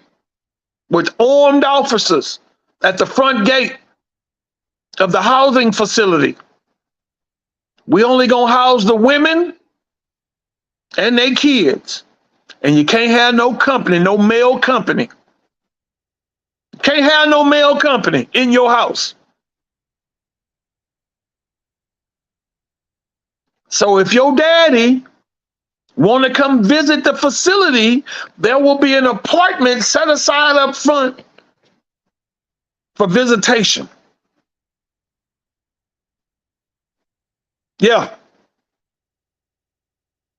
S1: with armed officers at the front gate of the housing facility. We only gonna house the women and they kids, and you can't have no company, no male company. Can't have no male company in your house. So if your daddy want to come visit the facility, there will be an apartment set aside up front for visitation. Yeah.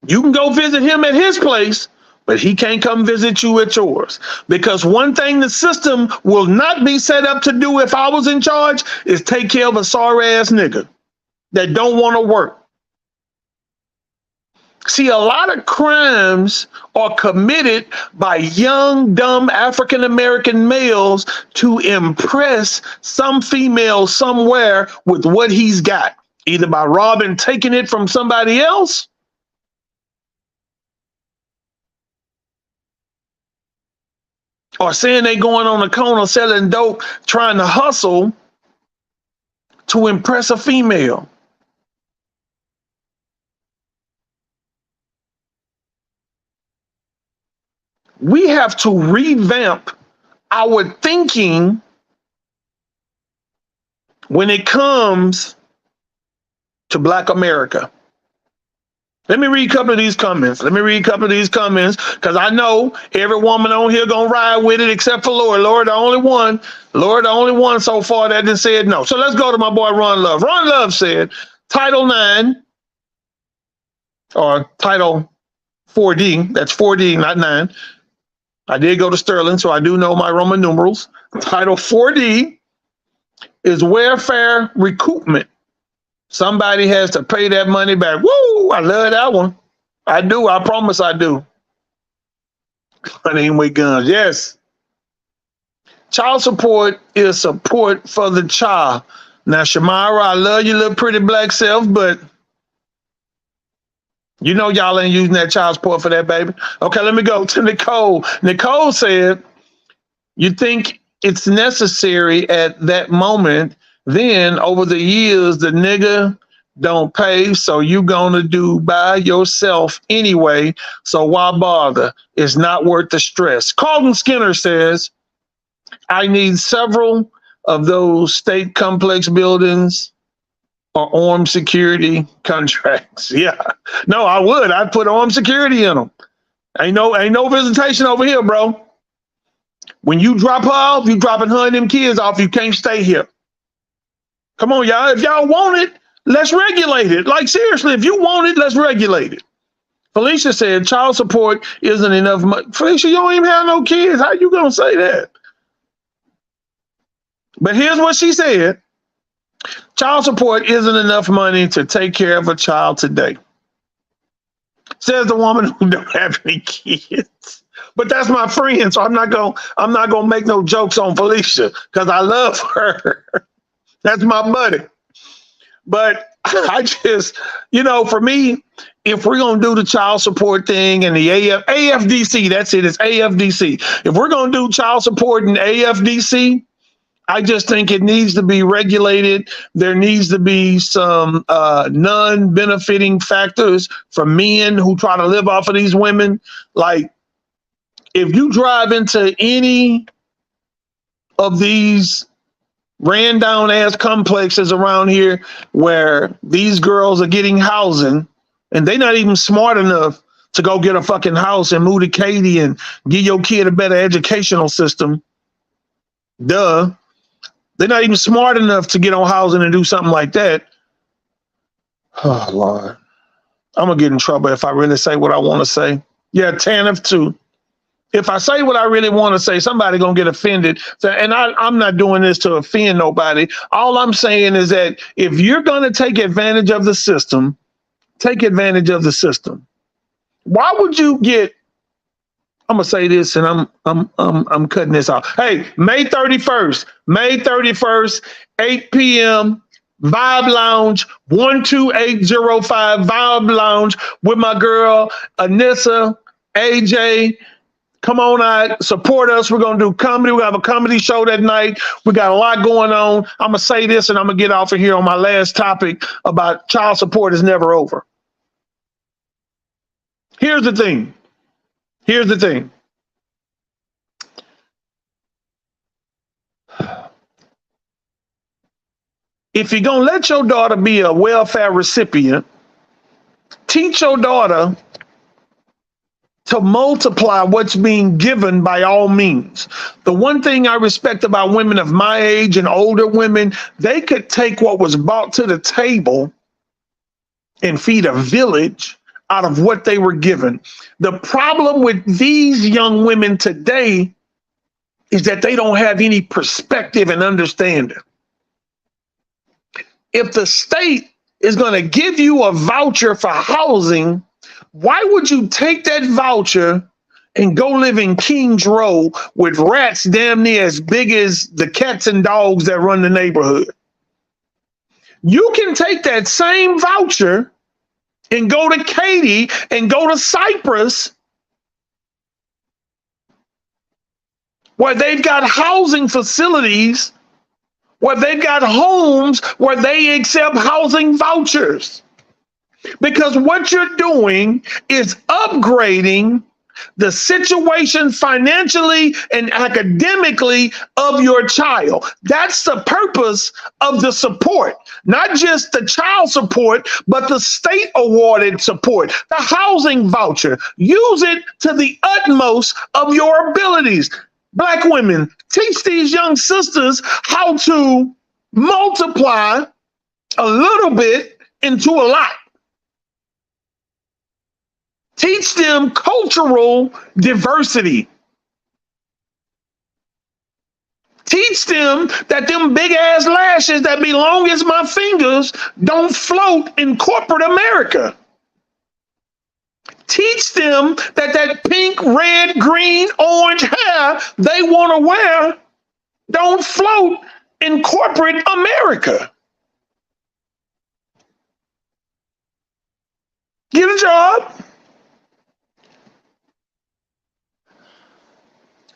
S1: You can go visit him at his place, but he can't come visit you at yours. Because one thing the system will not be set up to do if I was in charge is take care of a sorry ass nigga that don't want to work. See, a lot of crimes are committed by young, dumb African American males to impress some female somewhere with what he's got, either by robbing, taking it from somebody else, or saying they going on the corner selling dope, trying to hustle to impress a female. We have to revamp our thinking when it comes to Black America. Let me read a couple of these comments. Because I know every woman on here gonna ride with it except for Lord. Lord, the only one so far that didn't say no. So let's go to my boy Ron Love. Ron Love said, Title 9, or Title 4D, that's 4D, not 9. I did go to Sterling, so I do know my Roman numerals. Title 4D is welfare recoupment. Somebody has to pay that money back. Woo! I love that one. I do. I promise I do. Hunting with guns. Yes. Child support is support for the child. Now, Shamara, I love your little pretty black self, but you know y'all ain't using that child support for that baby. Okay, let me go to Nicole. Nicole said, you think it's necessary at that moment, then over the years, the nigga don't pay, so you gonna do by yourself anyway, so why bother? It's not worth the stress. Carlton Skinner says, I need several of those state complex buildings or armed security contracts. Yeah, no, I would. I'd put armed security in them. Ain't no visitation over here, bro. When you drop her off, you dropping her and them kids off. You can't stay here. Come on, y'all. If y'all want it, let's regulate it. Like, seriously, if you want it, let's regulate it. Felicia said child support isn't enough money. Felicia, you don't even have no kids. How you gonna say that? But here's what she said. Child support isn't enough money to take care of a child today. Says the woman who don't have any kids. But that's my friend, so I'm not gonna make no jokes on Felicia because I love her. That's my buddy. But I just, for me, if we're gonna do the child support thing and the AFDC, that's it, it's AFDC. If we're gonna do child support and AFDC, I just think it needs to be regulated. There needs to be some non-benefiting factors for men who try to live off of these women. Like, if you drive into any of these ran down ass complexes around here where these girls are getting housing and they're not even smart enough to go get a fucking house and move to Katy and give your kid a better educational system. Duh. They're not even smart enough to get on housing and do something like that. Oh, Lord. I'm going to get in trouble if I really say what I want to say. Yeah, TANF too. If I say what I really want to say, somebody going to get offended. So, and I'm not doing this to offend nobody. All I'm saying is that if you're going to take advantage of the system, take advantage of the system. Why would you get, I'm gonna say this and I'm cutting this off. Hey, May 31st, 8 p.m. Vibe Lounge, 12805 Vibe Lounge with my girl Anissa, AJ. Come on out, support us. We're gonna do comedy. We're gonna have a comedy show that night. We got a lot going on. I'm gonna say this and I'm gonna get off of here on my last topic about child support is never over. Here's the thing. Here's the thing. If you're going to let your daughter be a welfare recipient, teach your daughter to multiply what's being given by all means. The one thing I respect about women of my age and older women, they could take what was brought to the table and feed a village out of what they were given. The problem with these young women today is that they don't have any perspective and understanding. If the state is going to give you a voucher for housing, why would you take that voucher and go live in Kings Row with rats damn near as big as the cats and dogs that run the neighborhood? You can take that same voucher and go to Katy and go to Cyprus, where they've got housing facilities, where they've got homes where they accept housing vouchers. Because what you're doing is upgrading the situation financially and academically of your child. That's the purpose of the support, not just the child support, but the state awarded support, the housing voucher. Use it to the utmost of your abilities. Black women, teach these young sisters how to multiply a little bit into a lot. Teach them cultural diversity. Teach them that them big ass lashes that be long as my fingers don't float in corporate America. Teach them that that pink, red, green, orange hair they want to wear don't float in corporate America. Get a job.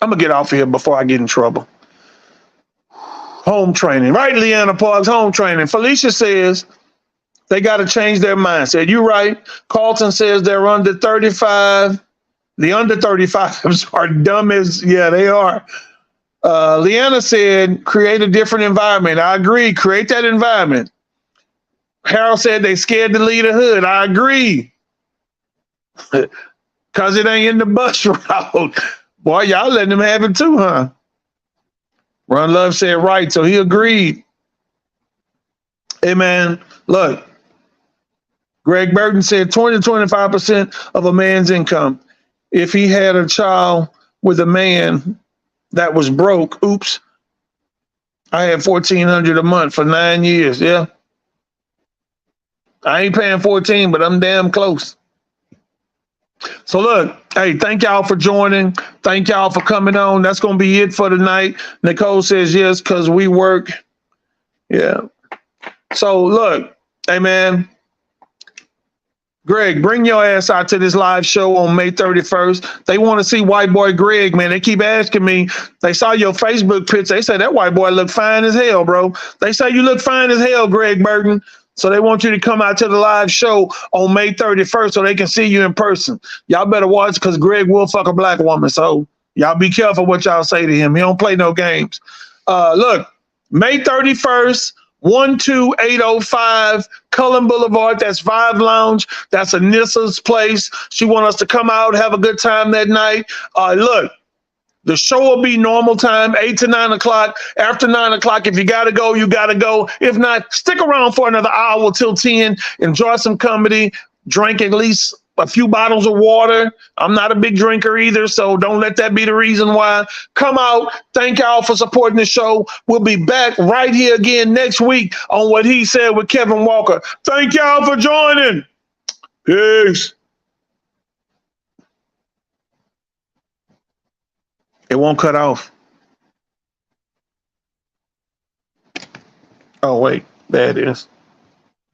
S1: I'm going to get off of here before I get in trouble. Home training, right, Leanna Parks? Home training. Felicia says they got to change their mindset. You're right. Carlton says they're under 35. The under 35s are dumb as, yeah, they are. Leanna said, create a different environment. I agree. Create that environment. Harold said they scared to leave the hood. I agree. Because it ain't in the bus route. Boy, y'all letting them have it too, huh? Ron Love said right, so he agreed. Hey, man, look. Greg Burton said 20 to 25% of a man's income. If he had a child with a man that was broke, oops, I had $1,400 a month for 9 years, yeah. I ain't paying 14, but I'm damn close. So look, hey, thank y'all for joining. Thank y'all for coming on. That's going to be it for tonight. Nicole says yes, because we work. Yeah. So look, hey, man, Greg, bring your ass out to this live show on May 31st. They want to see white boy Greg, man. They keep asking me. They saw your Facebook picture. They said that white boy look fine as hell, bro. They say you look fine as hell, Greg Burton. So they want you to come out to the live show on May 31st so they can see you in person. Y'all better watch because Greg will fuck a black woman. So y'all be careful what y'all say to him. He don't play no games. Look, May 31st, 12805 Cullen Boulevard. That's Vibe Lounge. That's Anissa's place. She wants us to come out, have a good time that night. Look, the show will be normal time, 8 to 9 o'clock. After 9 o'clock, if you got to go, you got to go. If not, stick around for another hour till 10. Enjoy some comedy. Drink at least a few bottles of water. I'm not a big drinker either, so don't let that be the reason why. Come out. Thank y'all for supporting the show. We'll be back right here again next week on What He Said with Kevin Walker. Thank y'all for joining. Peace. It won't cut off. Oh, wait. There it is.